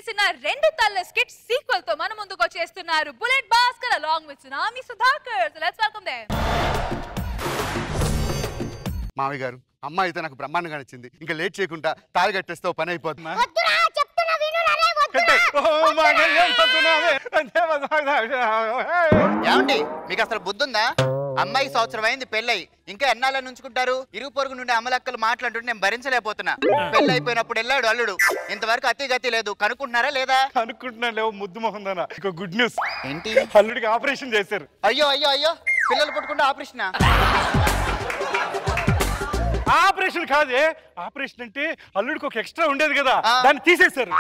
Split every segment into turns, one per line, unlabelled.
చేసిన రెండు తల్ల స్కిట్ సీక్వెల్ తో మన ముందుకు వచ్చేస్తున్నారు bullet Bhaskar along with tsunami Sudhakar. So let's welcome them.
మావి గారు అమ్మాయి అయితే నాకు బ్రహ్మాండంగా నచ్చింది. ఇంకా లేట్ చేయకుండా తాళి కట్టేస్తే పని అయిపోతుంది.
ఏమండి మీకు అసలు బుద్ధి ఉందా? అమ్మాయి సంవత్సరం అయింది పెళ్ళై, ఇంకా ఎన్నాళ్ళని ఉంచుకుంటారు? ఇరుగు పొరుగు నుండి అమ్మలక్కలు మాట్లాడుతుంటే నేను భరించలేకపోతున్నా. పెళ్ళి అయిపోయినప్పుడు వెళ్ళాడు అల్లుడు, ఇంతవరకు అతి గతి లేదు. కనుక్కుంటున్నారా లేదా?
అనుకుంటున్నా లేవు ముద్దు మొహందానా. ఇంకో గుడ్ న్యూస్
ఏంటి?
అల్లుడికి ఆపరేషన్ చేశారు.
అయ్యో అయ్యో అయ్యో, పిల్లలు పుట్టుకుంటే ఆపరేషన్?
ఆపరేషన్ కాదే, ఆపరేషన్ అంటే అల్లుడికి ఒక ఎక్స్ట్రా ఉండేది కదా, దాన్ని తీసేశారు.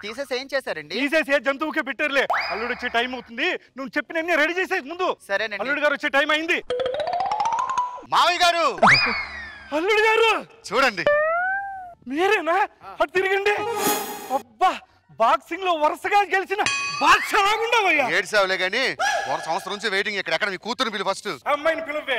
తీసేసి ఏం చేశారండి?
తీసేసి జంతువుకే పెట్టారులే. అల్లుడు వచ్చే టైం అవుతుంది, నువ్వు చెప్పిన రెడీ చేసేది ముందు.
సరేనండి.
అల్లుడు గారు వచ్చే టైం అయింది. మావయ్య గారు, అల్లుడు గారు చూడండి. మీరేనా? అటు తిరగండి. అబ్బా, బాక్సింగ్ లో వరుసగా గెలిచిన ఏడ్చావులే గానీ సంవత్సరం నుంచి వెయిటింగ్. ఎక్కడ మీ కూతురు పిలు ఫస్ట్. అమ్మాయిని పిలువే.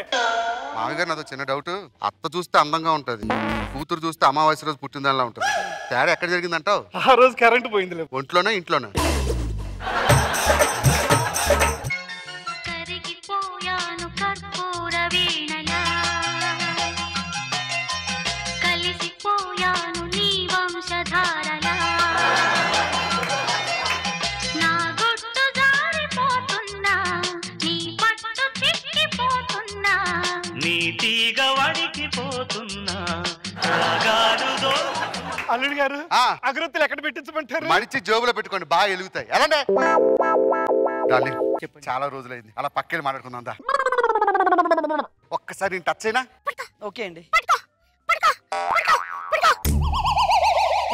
మామయ్య గారు నాదో చిన్న డౌట్. అత్త చూస్తే అందంగా ఉంటది, కూతురు చూస్తే అమావాస్య రోజు పుట్టిన దానిలా ఉంటది. తేడా ఎక్కడ జరిగిందంటావు? ఆ రోజు కరెంట్ పోయింది. ఒంట్లోనే ఇంట్లోనే? అల్లుడు గారు అగరత్తులు ఎక్కడ పెట్టించమంటారు? మడిచి జోబులో పెట్టుకోండి, బాగా వెలుగుతాయి. ఎలాంటి చాలా రోజులైంది, అలా పక్కెళ్ళి మాట్లాడుకుందా. ఒక్కసారి నేను టచ్ అయినా?
ఓకే అండి.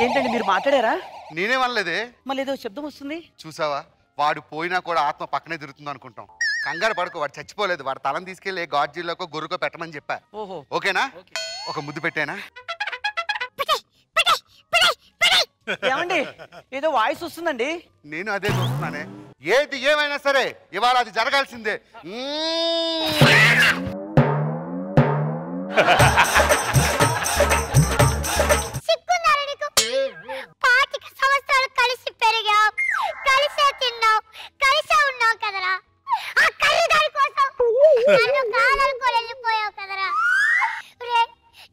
ఏంటండి మీరు మాట్లాడారా?
నేనేమనలేదే.
మళ్ళీ ఏదో శబ్దం వస్తుంది.
చూసావా, వాడు పోయినా కూడా ఆత్మ పక్కనే తిరుగుతుంది అనుకుంటాం. కంగారు పడుకో, వాడు చచ్చిపోలేదు. వాడు తలం తీసుకెళ్లి గాడ్జిల్లోకో గొర్రెకో పెట్టమని చెప్పా. ఓకేనా? ఒక ముద్దు పెట్టానా?
ఏమండి ఏదో వాయిస్ వస్తుందండి.
నేను అదే చూస్తున్నానే. ఏది ఏమైనా సరే ఇవాళ అది జరగాల్సిందే.
కలిసి పెరిగాం, కలిసే తిన్నాం, కలిసే ఉన్నాం కదరా. ఆ కర్రీదారి కోసం వెళ్ళిపోయావు కదరా.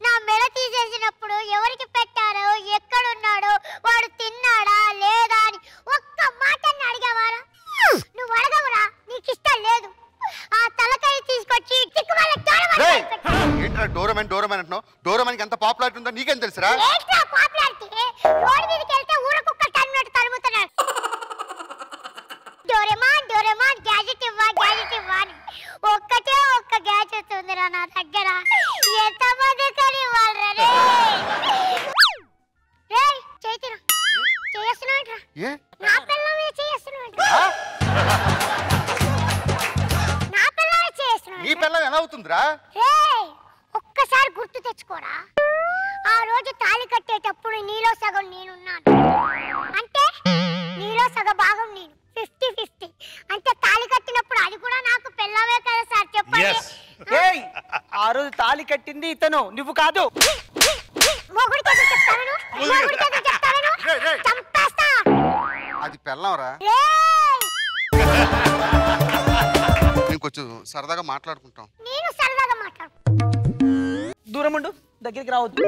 నా మెడ తీసేసినప్పుడు ఎవరికి పెట్టారో, ఎక్కడున్నాడో, వాడు తిన్నాడా లేదా అని ఒక్క మాట అడిగావారా? నువ్వు అడగవురా, నీకు ఇష్టం లేదు. ఆ తలకాయ తీసుకొచ్చి
డోరమన్ డోరమన్ అంటున్నావు. డోరమన్కి ఎంత పాపులారిటీ ఉందో నీకేం తెలుసురా?
రోడ్డు మీదకి వెళ్తే ఊర కుక్క టన్నుట్టు తరుముతున్నాడు. డోరేమాన్ డోరేమాన్ గ్యాజెట్ ఇవ్వా, గ్యాజెట్ ఇవ్వా అని. ఒక్కటే ఒక్క గ్యాజెట్ ఉందిరా నా దగ్గర. ఎంతమంది కని వాళ్ళరా రే. రేయ్ చైతన్య, చేస్తున్నావేంట్రా? నా పిల్లమే చేస్తున్నావేంట్రా? నా పిల్లమే చేస్తున్నావు.
నీ పిల్లం ఎలా అవుతుందిరా?
రేయ్ ఒక్కసారి గుర్తు తెచ్చుకోరా. ఆ రోజు తాళి కట్టేటప్పుడు నీలో సగం నేనున్నాను. అంటే నీలో సగ భాగం నేను. 50-50. అంటే తాళి కట్టినప్పుడు అది కూడా నాకు పిల్లవే కదా సార్, చెప్పండి.
ఆ రోజు తాళి కట్టింది ఇతను, నువ్వు కాదు.
మొగుడితో చెప్తాను, మొగుడితో చెప్తాను, చంపేస్తా.
అది పిల్లంరా. నేను కొంచెం సరదాగా మాట్లాడుకుంటాం.
నేను సరదాగా మాట్లాడు.
దూరం ఉండు, దగ్గరికి రావద్దు.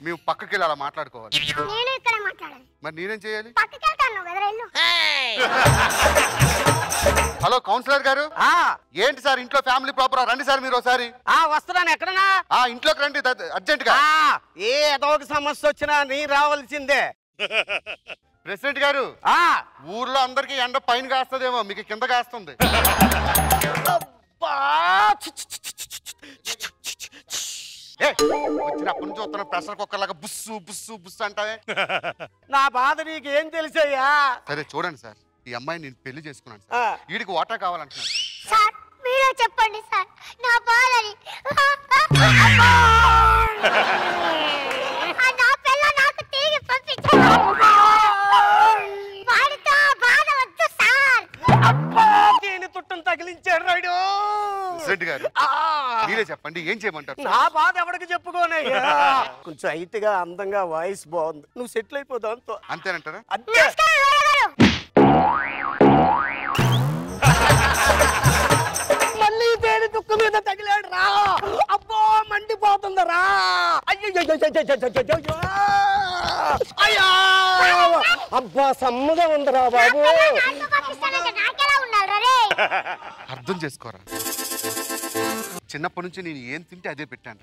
మేము పక్కకి వెళ్ళి అలా మాట్లాడుకోవాలి.
నేను ఇక్కడ మాట్లాడాలి.
మరి నేనేం చేయాలి?
పక్కకి వెళ్తాను కదా.
హలో కౌన్సిలర్ గారు. ఏంటి సార్ ఇంట్లో ఫ్యామిలీ ప్రాపర్? రండి సార్ మీరు ఒకసారి.
వస్తున్నాను. ఎక్కడనా?
ఇంట్లోకి రండి అర్జెంట్ గా.
ఏ ఏదో ఒక సమస్య వచ్చినా నీ రావాల్సిందే.
ప్రెసిడెంట్ గారు, ఊర్లో అందరికి ఎండ పైన కాస్తుందేమో, మీకు కింద కాస్తుంది. వచ్చినప్పటి నుంచి వస్తున్న ప్రెషర్ కుక్కర్లాగా బుస్సు బుస్సు బుస్సు అంటావే.
నా బాధ నీకు ఏం తెలిసయ్యా?
సరే చూడండి సార్, ఈ అమ్మాయి నేను పెళ్లి చేసుకున్నాను సార్. వీడికి వాటా కావాలంటున్నాను
సార్. మీరే చెప్పండి సార్ నా బాధని. నా పిల్ల నాకు తిరిగి పంపించారు. వాడితో బాధ వద్దు సార్.
దీని తుట్టం తగిలించాడు రాయుడు.
ప్రెసిడెంట్ గారు మీరే చెప్పండి, చెప్పండి, ఏం చేయమంటారు?
నా బాధ ఎవరికి చెప్పుకోనయ్యా. కొంచెం హైట్గా అందంగా వాయిస్ బాగుంది, నువ్వు సెటిల్ అయిపోతావు అంతో.
అంతేనంటారా?
అంతే. మళ్ళీ తేలి తుక్కు మీద తగిలాడు రా. అబ్బో మండిపోతుంది రా. అయ్యో అబ్బా సమ్మగా ఉందిరా బాబు.
అర్థం చేసుకోరా, చిన్నప్పటి నుంచి నేను ఏం తింటే అదే పెట్టాను.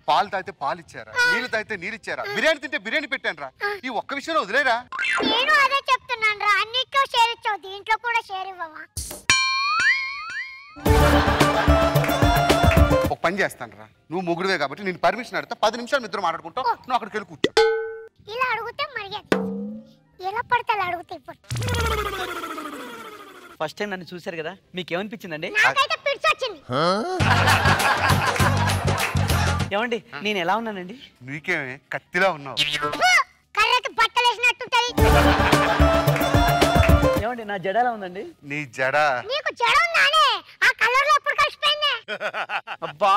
పాలు తాగితే పాలు ఇచ్చారా, నీళ్ళు తాగితే నీళ్ళు ఇచ్చారా, బిర్యానీ తింటే బిర్యానీ పెట్టాను రా. ఈ ఒక్క విషయంలో వదిలేరా?
నేను అదే చెప్తున్నాను రా, అన్నిట్లో షేర్ ఇచ్చావు, దీంట్లో కూడా షేర్ ఇవ్వవా?
ఒక పని చేస్తాను రా, నువ్వు ముగ్గురువే కాబట్టి నేను పర్మిషన్ అడుగుతా, 10 నిమిషాలు నిద్ర మాట్లాడుకుంటావు, నువ్వు అక్కడికి వెళ్ళి కూర్చో.
ఇలా అడిగితే మర్యాద, ఎలా పడితే అలా అడిగితే ఇప్పుడు.
ఫస్ట్ టైం నన్ను చూశారు కదా, మీకు ఏమనిపించిందండి?
నాకైతే పిడిచొచ్చింది.
ఏమండి నేను ఎలా ఉన్నానండి?
నీకేమే కత్తిలా ఉన్నావు.
కర్రకి బట్టలు వేసినట్టుంటది.
ఏమండి నా జడ ఎలా ఉందండి?
నీ జడ
నీకు జడ ఉందానే? ఆ కలర్ లో ఎప్పుడు కలిసిపోయింది?
అబ్బా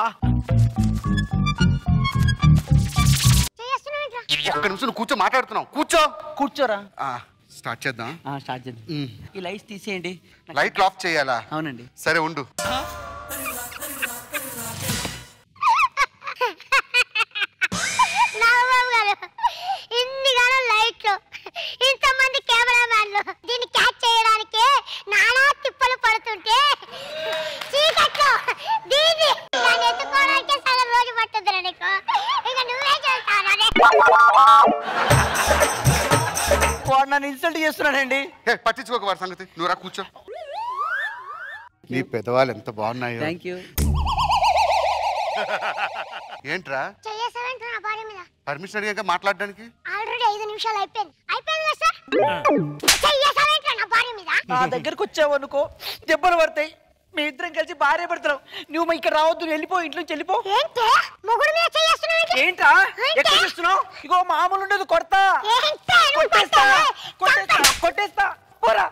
ఒక్క నిమిషం నువ్వు కూర్చో, మాట్లాడుతున్నావు, కూర్చో.
కూర్చోరా.
స్టార్ట్ చేద్దాం.
స్టార్ట్ చేద్దాం. ఈ లైట్స్ తీసేయండి.
లైట్ ఆఫ్ చేయాలా?
అవునండి.
సరే ఉండు.
ఇన్నిగానో లైట్లు, ఇంతమంది కెమెరామ్యాన్లు దీన్ని క్యాచ్ చేయడానికి నానా తిప్పలు పడుతుంటే చీకట్లో దీన్ని దాన్ని ఎత్తుకోవడానికే సగం రోజు పట్టుద్దిరా నీకు. ఇక నువ్వే చేస్తావు.
వాడు నన్ను ఇన్సల్ట్ చేస్తున్నాడండి.
పట్టించుకోక వారి సంగతి, నువ్వు రా కూర్చో. నీ పెదవాళ్ళు ఎంత బాగున్నాయో.
Thank you.
ఏంట్రా
చేయేసావేంటి నా బాడీ మీద?
పర్మిషన్ అడిగాక మాట్లాడడానికి?
ఆల్రెడీ 5 నిమిషాలు అయిపోయింది. అయిపోయింది కదా సార్? చేయేసావేంటి నా బాడీ మీద?
నా దగ్గరకు వచ్చావు అనుకో దెబ్బలు పడతాయి. మీ ఇద్దరం కలిసి భార్య పడతావు. నువ్వు ఇక్కడ రావద్దు, వెళ్ళిపో, ఇంట్లో నుంచి వెళ్ళిపో.
ఏంటి మొగుడు మీద చేయేస్తున్నావేంటి?
ఏంట్రా ఎక్కడ చేస్తున్నావు? ఇగో మామూలు ఉండదు, కొడతా, కొట్టేస్తా, కొట్టేస్తా, కొట్టేస్తా. పోరా.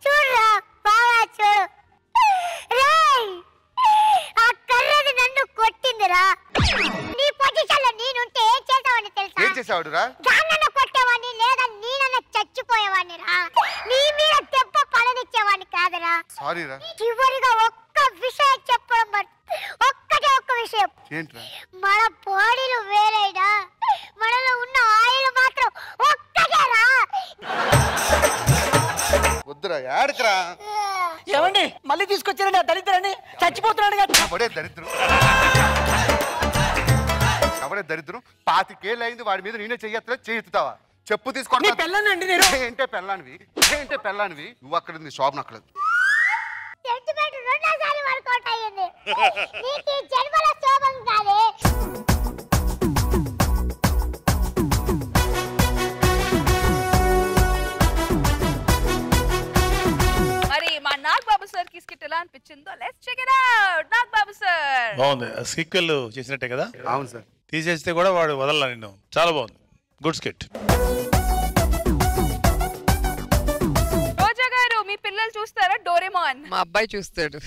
చూడురా బాగా చూడు. రేయ్, ఆ కర్రది నన్ను కొట్టిందిరా. నీ పొజిషన్ లో నేనుంటే ఏం చేసావని తెలుసా?
ఏం చేసావాడు రా?
దాన్నన్న కొట్టేవాడిని, లేదా నేనన్న చచ్చిపోయేవాడిని రా. నీ మీద దెబ్బ పడనిచ్చేవాడిని కాదురా.
సారీ రా.
చివరిగా ఒక్క విషయం చెప్పడం, ఒక్కటే ఒక్క విషయం.
ఏంట్రా?
మన బాడీలు వేరైనా మనలో ఉన్న ఆయిల్ మాత్రం ఒక్కటేరా.
వద్దురా, ఏడకరా.
ఏమండి మళ్ళీ తీసుకొచ్చారండి ఆ దరిద్రాన్ని? చచ్చిపోతున్నాడు కదా.
అవడే దరిద్రం, అవడే దరిద్రం. 25 ఏళ్ళు అయింది వాడి మీద, నేనే చెయ్యట్లేదు, చెయ్యెత్తుతావా? చెప్పు తీసుకోండి.
పెళ్ళానండి నేను.
ఏంటే పెళ్ళానివి, ఏంటే పెళ్ళానివి? నువ్వు అక్కడ ఉంది, షాప్ నక్కలేదు.
సెంటిమెంట్ రెండోసారి వర్కౌట్ అయ్యింది. నీకు ఈ జన్మల శోభం కాదే.
మరి మా నాగ్ బాబు సార్ కి స్కిట్ ఎలా అనిపించిందో let's check it out. Nag Babu sir
బాగుంది. సీక్వెల్ చేసినట్టే కదా?
అవును సార్.
తీసేస్తే కూడా వాడు వదలలా నిన్ను. చాలా బాగుంది, గుడ్ స్కిట్.
రోజా గారు మీ పిల్లలు చూస్తారా డోరేమాన్?
మా అబ్బాయి చూస్తాడు.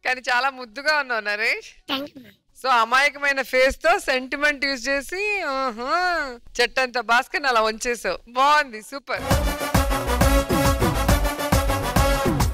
కానీ చాలా ముద్దుగా ఉన్నావు నరేష్. సో అమాయకమైన ఫేస్ తో సెంటిమెంట్ యూజ్ చేసి చెట్టంత భాస్కర్ అలా వంచేసావు. బాగుంది, సూపర్.